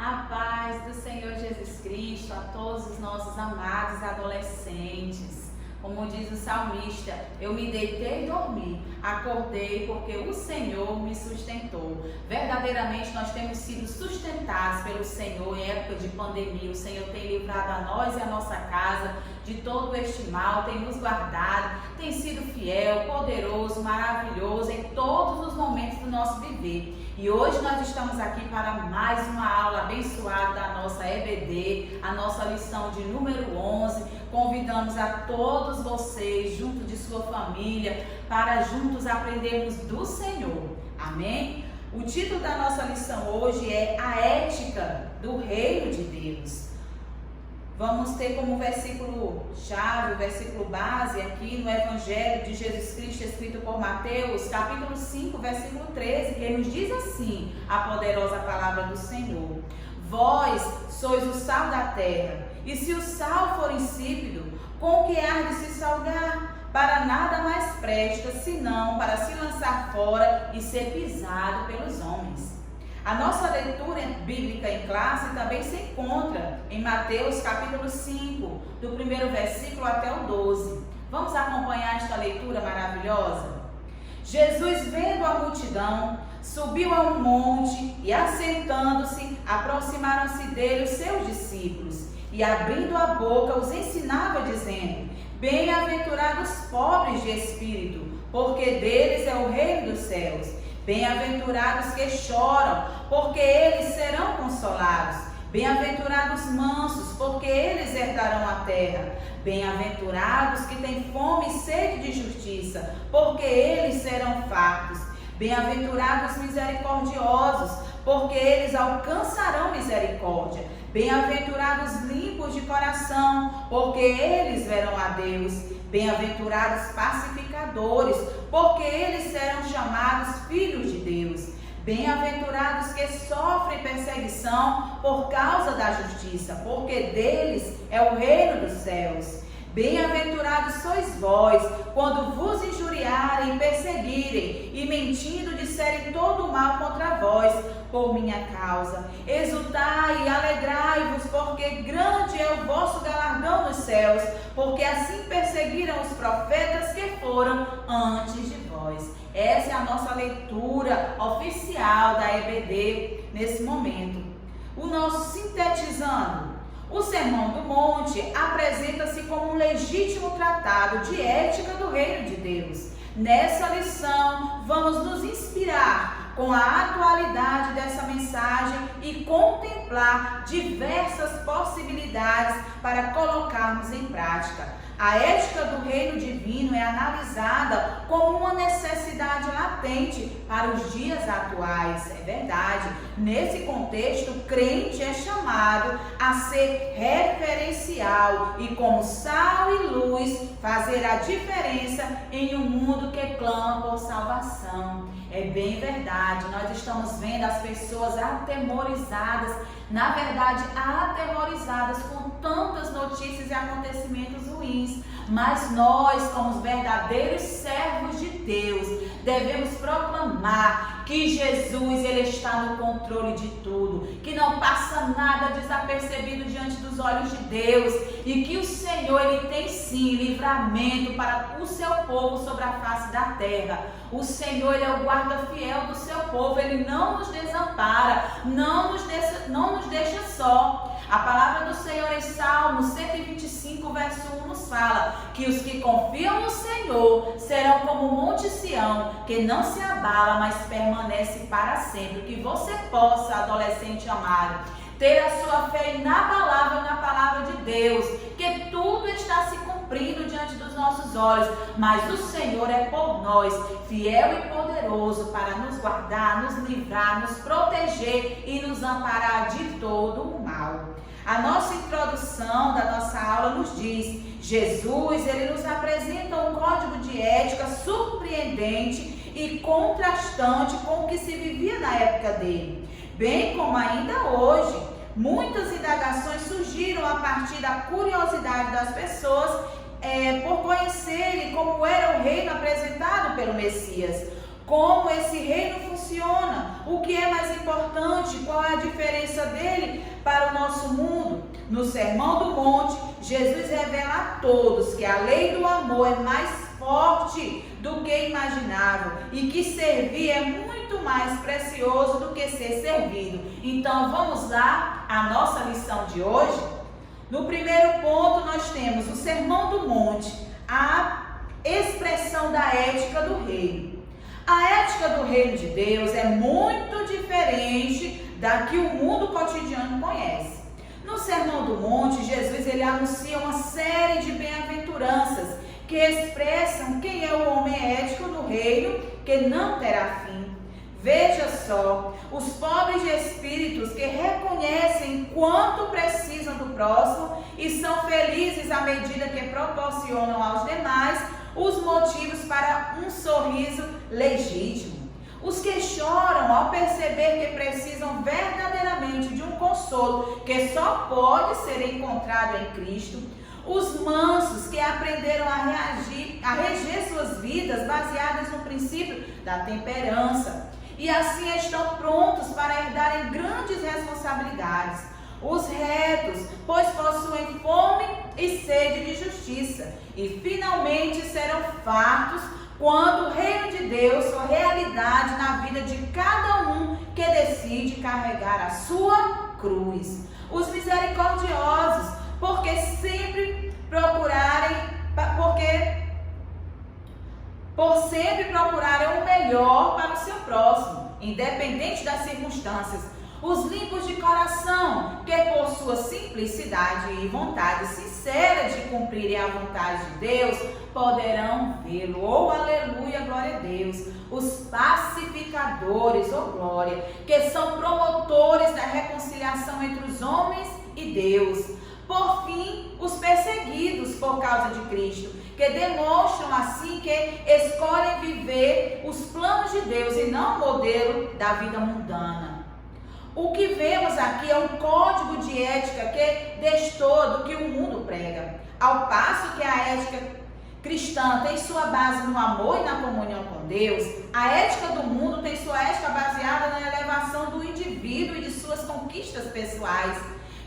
A paz do Senhor Jesus Cristo a todos os nossos amados adolescentes. Como diz o salmista, eu me deitei e dormi, acordei porque o Senhor me sustentou. Verdadeiramente nós temos sido sustentados pelo Senhor em época de pandemia. O Senhor tem livrado a nós e a nossa casa de todo este mal, tem nos guardado, tem sido fiel, poderoso, maravilhoso em todos os momentos do nosso viver. E hoje nós estamos aqui para mais uma aula abençoada da nossa EBD, a nossa lição de número 11. Convidamos a todos vocês, junto de sua família, para juntos aprendermos do Senhor. Amém? O título da nossa lição hoje é A Ética do Reino de Deus. Vamos ter como versículo-chave, o versículo base aqui no Evangelho de Jesus Cristo, escrito por Mateus, capítulo 5, versículo 13, que nos diz assim, a poderosa palavra do Senhor: Vós sois o sal da terra, e se o sal for insípido, com que há de se salgar? Para nada mais presta, senão para se lançar fora e ser pisado pelos homens. A nossa leitura bíblica em classe também se encontra em Mateus capítulo 5, do primeiro versículo até o 12. Vamos acompanhar esta leitura maravilhosa? Jesus, vendo a multidão, subiu a um monte e, assentando-se, aproximaram-se dele os seus discípulos. E, abrindo a boca, os ensinava, dizendo: Bem-aventurados pobres de espírito, porque deles é o reino dos céus. Bem-aventurados que choram, porque eles serão consolados. Bem-aventurados mansos, porque eles herdarão a terra. Bem-aventurados que têm fome e sede de justiça, porque eles serão fartos. Bem-aventurados misericordiosos, porque eles alcançarão misericórdia. Bem-aventurados limpos de coração, porque eles verão a Deus. Bem-aventurados pacificadores, porque eles serão chamados filhos de Deus. Bem-aventurados que sofrem perseguição por causa da justiça, porque deles é o reino dos céus. Bem-aventurados sois vós, quando vos injuriarem, perseguirem e mentindo disserem todo o mal contra vós, por minha causa. Exultai e alegrai-vos, porque grande é o vosso galardão nos céus, porque assim perseguiram os profetas que foram antes de vós. Essa é a nossa leitura oficial da EBD nesse momento. O nosso sintetizando. O Sermão do Monte apresenta-se como um legítimo tratado de ética do reino de Deus. Nessa lição, vamos nos inspirar com a atualidade dessa mensagem e contemplar diversas possibilidades para colocarmos em prática. A ética do reino divino é analisada como uma necessidade latente para os dias atuais. É verdade. Nesse contexto, o crente é chamado a ser referencial e, como sal e luz, fazer a diferença em um mundo que clama por salvação. É bem verdade, nós estamos vendo as pessoas atemorizadas, na verdade aterrorizadas com tantas notícias e acontecimentos ruins, mas nós, como os verdadeiros servos de Deus, devemos proclamar que Jesus, Ele está no controle de tudo, que não passa nada desapercebido diante dos olhos de Deus e que o Senhor, Ele tem sim livramento para o seu povo sobre a face da terra. O Senhor, Ele é o guarda fiel do seu povo, Ele não nos desampara, não nos deixa só. A palavra do Senhor em Salmo 125, verso 1 nos fala que os que confiam no Senhor serão como o monte Sião, que não se abala, mas permanece para sempre. Que você possa, adolescente amado, ter a sua fé inabalável na palavra de Deus, que tudo está se cumprindo diante dos nossos olhos, mas o Senhor é por nós, fiel e poderoso para nos guardar, nos livrar, nos proteger e nos amparar de todo o mal. A nossa introdução da nossa aula nos diz: Jesus, Ele nos apresenta um código de ética surpreendente e contrastante com o que se vivia na época dele. Bem como ainda hoje, muitas indagações surgiram a partir da curiosidade das pessoas por conhecerem como era o reino apresentado pelo Messias. Como esse reino funciona, o que é mais importante, qual é a diferença dele para o nosso mundo? No Sermão do Monte, Jesus revela a todos que a lei do amor é mais forte do que imaginável e que servir é muito mais precioso do que ser servido. Então vamos lá, a nossa lição de hoje. No primeiro ponto nós temos o Sermão do Monte, a expressão da ética do reino. A ética do reino de Deus é muito diferente da que o mundo cotidiano conhece. No Sermão do Monte, Jesus ele anuncia uma série de bem-aventuranças que expressam quem é o homem ético do reino que não terá fim. Veja só, os pobres de espíritos que reconhecem quanto precisam do próximo e são felizes à medida que proporcionam aos demais os motivos para um sorriso legítimo. Os que choram ao perceber que precisam verdadeiramente de um consolo que só pode ser encontrado em Cristo. Os mansos que aprenderam a reger suas vidas baseadas no princípio da temperança e assim estão prontos para herdarem grandes responsabilidades. Os retos, pois possuem fome e sede de justiça e finalmente serão fartos quando o reino de Deus for realidade na vida de cada um que decide carregar a sua cruz. Os misericordiosos, por sempre procurarem o melhor para o seu próximo, independente das circunstâncias. Os limpos de coração, que por sua simplicidade e vontade sincera de cumprirem a vontade de Deus, poderão vê-lo. Oh, aleluia, glória a Deus. Os pacificadores, oh glória, que são promotores da reconciliação entre os homens e Deus. Por fim, os perseguidos por causa de Cristo, que demonstram assim que escolhem viver os planos de Deus e não o modelo da vida mundana. O que vemos aqui é um código de ética que destoa do que o mundo prega. Ao passo que a ética cristã tem sua base no amor e na comunhão com Deus, a ética do mundo tem sua ética baseada na elevação do indivíduo e de suas conquistas pessoais.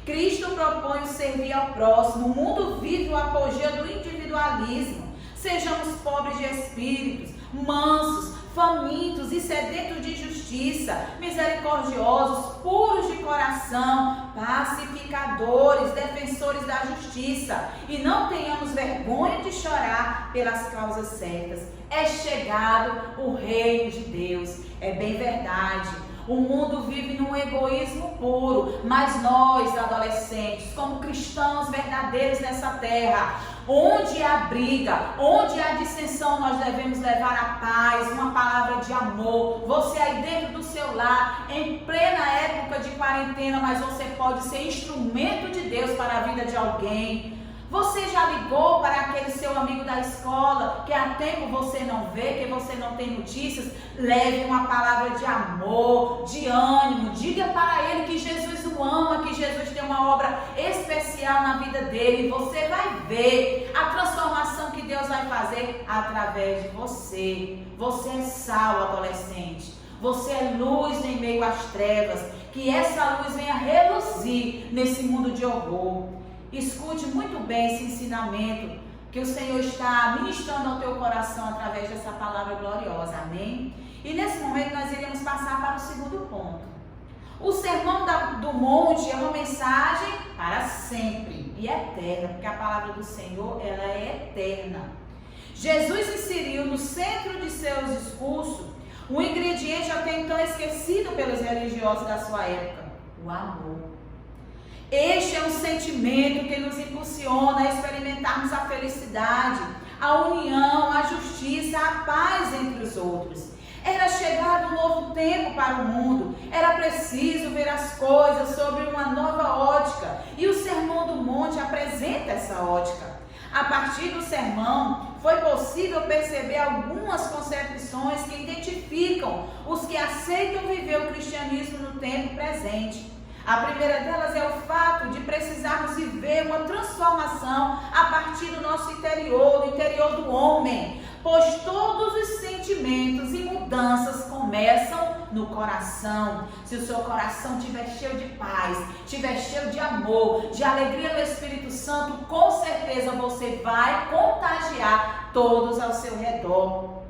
Cristo propõe o servir ao próximo. O mundo vive o apogeu do individualismo. Sejamos pobres de espíritos, mansos, famintos e sedentos de justiça, misericordiosos, puros de coração, pacificadores, defensores da justiça, e não tenhamos vergonha de chorar pelas causas certas. É chegado o reino de Deus. É bem verdade. O mundo vive num egoísmo puro, mas nós, adolescentes, como cristãos verdadeiros nessa terra, onde há briga, onde há dissensão, nós devemos levar a paz, uma palavra de amor. Você aí dentro do seu lar, em plena época de quarentena, mas você pode ser instrumento de Deus para a vida de alguém. Você já ligou para aquele seu amigo da escola que há tempo você não vê, que você não tem notícias? Leve uma palavra de amor, de ânimo, diga para ele que Jesus o ama, que Jesus tem uma obra especial na vida dele. Você vai ver a transformação que Deus vai fazer através de você. Você é sal, adolescente. Você é luz em meio às trevas. Que essa luz venha reluzir nesse mundo de horror. Escute muito bem esse ensinamento que o Senhor está ministrando ao teu coração através dessa palavra gloriosa, amém? E nesse momento nós iremos passar para o segundo ponto. O Sermão do Monte é uma mensagem para sempre e eterna, porque a palavra do Senhor, ela é eterna. Jesus inseriu no centro de seus discursos um ingrediente até então esquecido pelos religiosos da sua época: o amor. Este é um sentimento que nos impulsiona a experimentarmos a felicidade, a união, a justiça, a paz entre os outros. Era chegado um novo tempo para o mundo, era preciso ver as coisas sobre uma nova ótica, e o Sermão do Monte apresenta essa ótica. A partir do sermão, foi possível perceber algumas concepções que identificam os que aceitam viver o cristianismo no tempo presente. A primeira delas é o fato de precisarmos viver uma transformação a partir do nosso interior, do interior do homem, pois todos os sentimentos e mudanças começam no coração. Se o seu coração estiver cheio de paz, estiver cheio de amor, de alegria no Espírito Santo, com certeza você vai contagiar todos ao seu redor.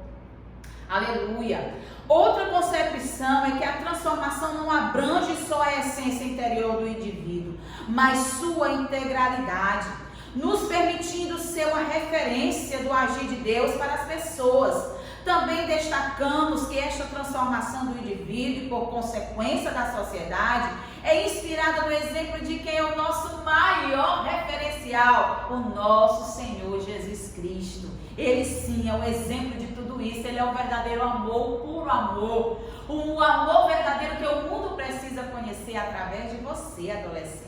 Aleluia! Outra concepção é que a transformação não abrange só a essência interior do indivíduo, mas sua integralidade, nos permitindo ser uma referência do agir de Deus para as pessoas. Também destacamos que esta transformação do indivíduo e, por consequência, da sociedade, é inspirada no exemplo de quem é o nosso maior referencial, o nosso Senhor Jesus Cristo. Ele sim é o exemplo de tudo isso. Ele é o verdadeiro amor, o puro amor, o amor verdadeiro que o mundo precisa conhecer através de você, adolescente.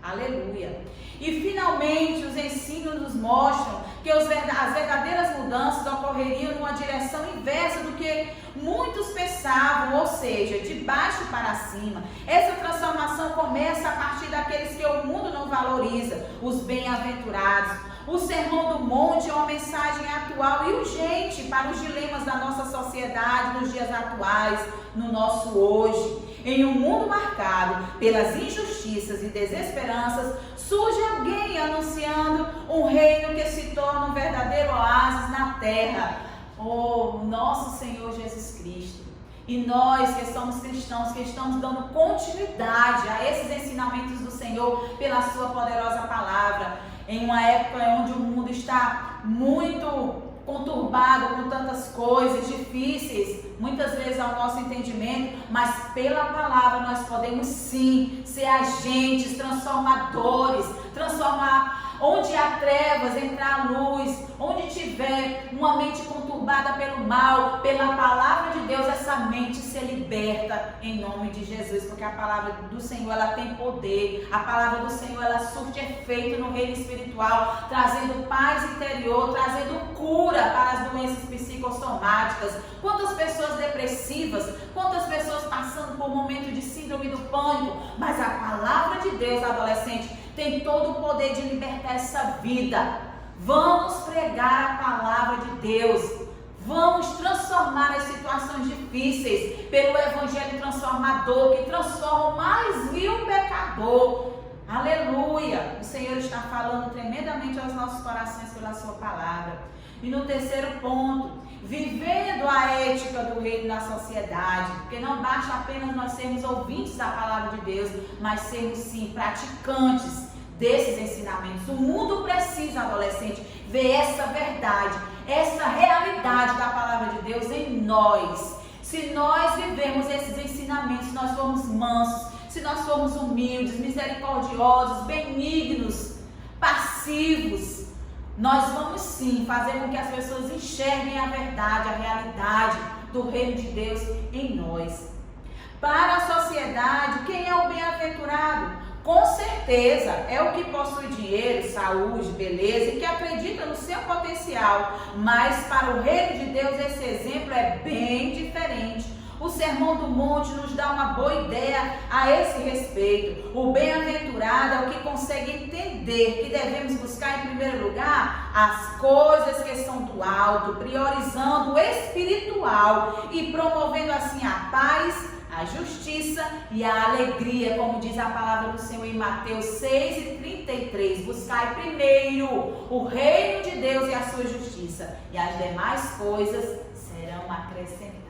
Aleluia! E finalmente os ensinos nos mostram que as verdadeiras mudanças ocorreriam numa direção inversa do que muitos pensavam, ou seja, de baixo para cima. Essa transformação começa a partir daqueles que o mundo não valoriza, os bem-aventurados. O Sermão do Monte é uma mensagem atual e urgente para os dilemas da nossa sociedade nos dias atuais, no nosso hoje. Em um mundo marcado pelas injustiças e desesperanças, surge alguém anunciando um reino que se torna um verdadeiro oásis na terra. Oh, nosso Senhor Jesus Cristo. E nós que somos cristãos, que estamos dando continuidade a esses ensinamentos do Senhor pela sua poderosa palavra, em uma época onde o mundo está muito conturbado com tantas coisas difíceis, muitas vezes ao nosso entendimento, mas pela palavra nós podemos sim ser agentes transformadores, transformar onde há trevas, entrar a luz, onde tiver uma mente conturbada pelo mal, pela palavra de Deus, essa mente ser liberta em nome de Jesus, porque a palavra do Senhor, ela tem poder, a palavra do Senhor, ela surte efeito no reino espiritual, trazendo paz interior, trazendo cura para as doenças psicossomáticas. Quantas pessoas depressivas, quantas pessoas passando por momento de síndrome do pânico, mas a palavra de Deus, adolescente, tem todo o poder de libertar essa vida. Vamos pregar a palavra de Deus. Vamos transformar as situações difíceis pelo evangelho transformador, que transforma o mais vil pecador. Aleluia! O Senhor está falando tremendamente aos nossos corações pela sua palavra. E no terceiro ponto, vivendo a ética do reino na sociedade, porque não basta apenas nós sermos ouvintes da palavra de Deus, mas sermos sim praticantes desses ensinamentos. O mundo precisa, adolescente, ver essa verdade, essa realidade da palavra de Deus em nós. Se nós vivemos esses ensinamentos, se nós formos mansos, se nós formos humildes, misericordiosos, benignos, passivos, nós vamos sim fazer com que as pessoas enxerguem a verdade, a realidade do reino de Deus em nós. Para a sociedade, quem é o bem-aventurado? Com certeza é o que possui dinheiro, saúde, beleza e que acredita no seu potencial. Mas para o reino de Deus esse exemplo é bem diferente. O Sermão do Monte nos dá uma boa ideia a esse respeito. O bem-aventurado é o que consegue entender que devemos buscar em primeiro lugar as coisas que são do alto, priorizando o espiritual e promovendo assim a paz, a justiça e a alegria, como diz a palavra do Senhor em Mateus 6:33. Buscai primeiro o reino de Deus e a sua justiça, e as demais coisas serão acrescentadas.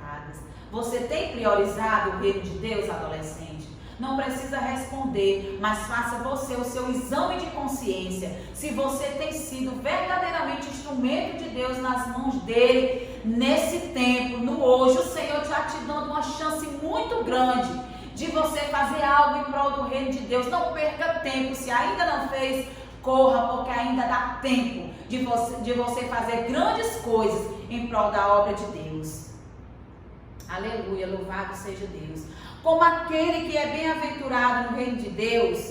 Você tem priorizado o reino de Deus, adolescente? Não precisa responder, mas faça você o seu exame de consciência. Se você tem sido verdadeiramente instrumento de Deus nas mãos dele, nesse tempo, no hoje, o Senhor está te dando uma chance muito grande de você fazer algo em prol do reino de Deus. Não perca tempo, se ainda não fez, corra, porque ainda dá tempo de você fazer grandes coisas em prol da obra de Deus. Aleluia, louvado seja Deus. Como aquele que é bem-aventurado no reino de Deus,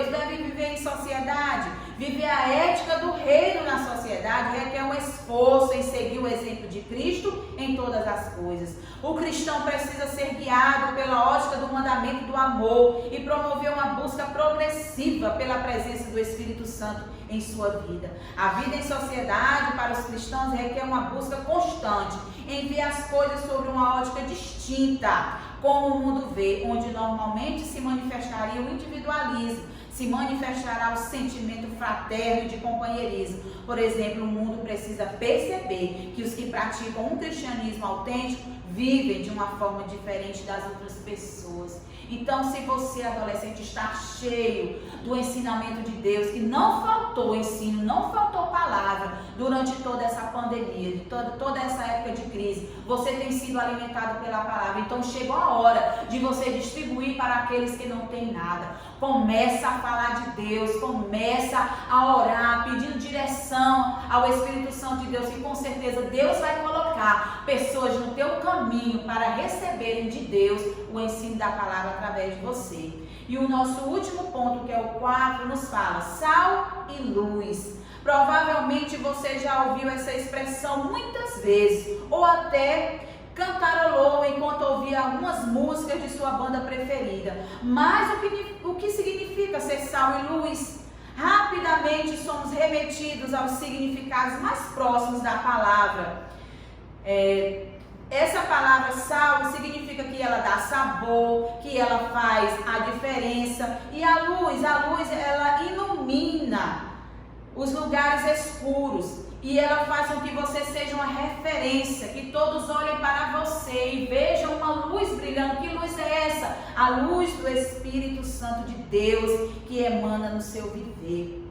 deve viver em sociedade. Viver a ética do reino na sociedade requer um esforço em seguir o exemplo de Cristo em todas as coisas. O cristão precisa ser guiado pela ótica do mandamento do amor e promover uma busca progressiva pela presença do Espírito Santo em sua vida. A vida em sociedade para os cristãos requer uma busca constante em ver as coisas sobre uma ótica distinta, como o mundo vê, onde normalmente se manifestaria o individualismo, se manifestará o sentimento fraterno de companheirismo. Por exemplo, o mundo precisa perceber que os que praticam um cristianismo autêntico vivem de uma forma diferente das outras pessoas. Então, se você, adolescente, está cheio do ensinamento de Deus, que não faltou ensino, não faltou palavra durante toda essa pandemia, de toda essa época de crise, você tem sido alimentado pela palavra. Então, chegou a hora de você distribuir para aqueles que não têm nada. Começa a falar de Deus, começa a orar, pedindo direção ao Espírito Santo de Deus, e com certeza Deus vai colocar pessoas no teu caminho para receberem de Deus o ensino da palavra através de você. E o nosso último ponto, que é o 4, nos fala sal e luz. Provavelmente você já ouviu essa expressão muitas vezes, ou até cantarolou enquanto ouvia algumas músicas de sua banda preferida. Mas o que significa ser sal e luz? Rapidamente somos remetidos aos significados mais próximos da palavra. Essa palavra sal significa que ela dá sabor, que ela faz a diferença. E a luz ela ilumina os lugares escuros. E ela faz com que você seja uma referência, que todos olhem para você e vejam uma luz brilhando. Que luz é essa? A luz do Espírito Santo de Deus que emana no seu viver.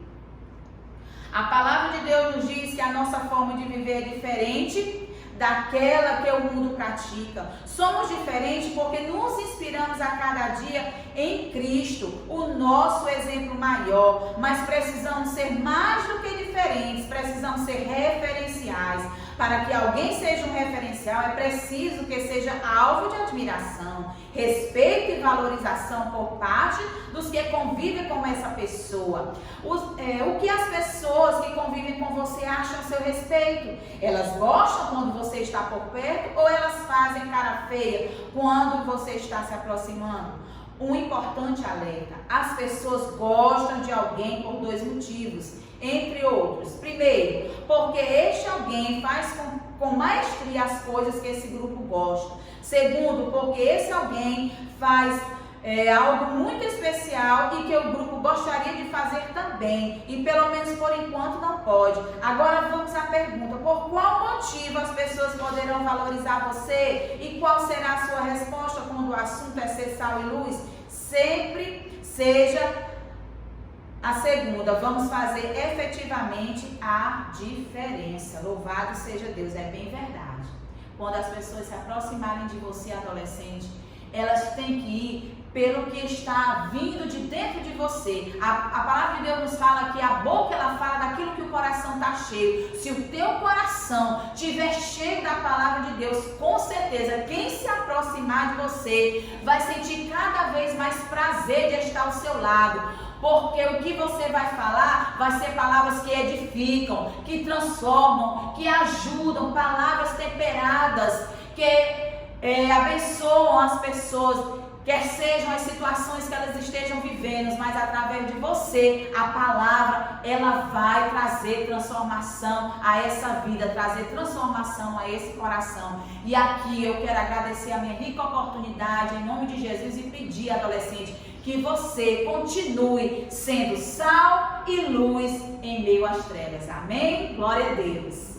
A palavra de Deus nos diz que a nossa forma de viver é diferente daquela que o mundo pratica. Somos diferentes porque nos inspiramos a cada dia em Cristo, o nosso exemplo maior. Mas precisamos ser mais do que diferentes, precisamos ser referenciais. Para que alguém seja um referencial, é preciso que seja alvo de admiração, respeito e valorização por parte dos que convivem com essa pessoa. O que as pessoas que convivem com você acham a seu respeito? Elas gostam quando você está por perto ou elas fazem cara feia quando você está se aproximando? Um importante alerta: as pessoas gostam de alguém por 2 motivos, entre outros. Primeiro, porque este alguém faz com maestria as coisas que esse grupo gosta. Segundo, porque esse alguém faz algo muito especial e que o grupo gostaria de fazer também, e pelo menos por enquanto não pode. Agora vamos à pergunta: por qual motivo as pessoas poderão valorizar você? E qual será a sua resposta quando o assunto é ser sal e luz? Sempre seja a segunda: vamos fazer efetivamente a diferença. Louvado seja Deus, é bem verdade. Quando as pessoas se aproximarem de você, adolescente, elas têm que ir pelo que está vindo de dentro de você. A palavra de Deus nos fala que a boca, ela fala daquilo que o coração está cheio. Se o teu coração estiver cheio da palavra de Deus, com certeza quem se aproximar de você vai sentir cada vez mais prazer de estar ao seu lado. Porque o que você vai falar vai ser palavras que edificam, que transformam, que ajudam, palavras temperadas, que abençoam as pessoas. Quer sejam as situações que elas estejam vivendo, mas através de você, a palavra, ela vai trazer transformação a essa vida, trazer transformação a esse coração. E aqui eu quero agradecer a minha rica oportunidade, em nome de Jesus, e pedir, adolescente, que você continue sendo sal e luz em meio às trevas. Amém? Glória a Deus.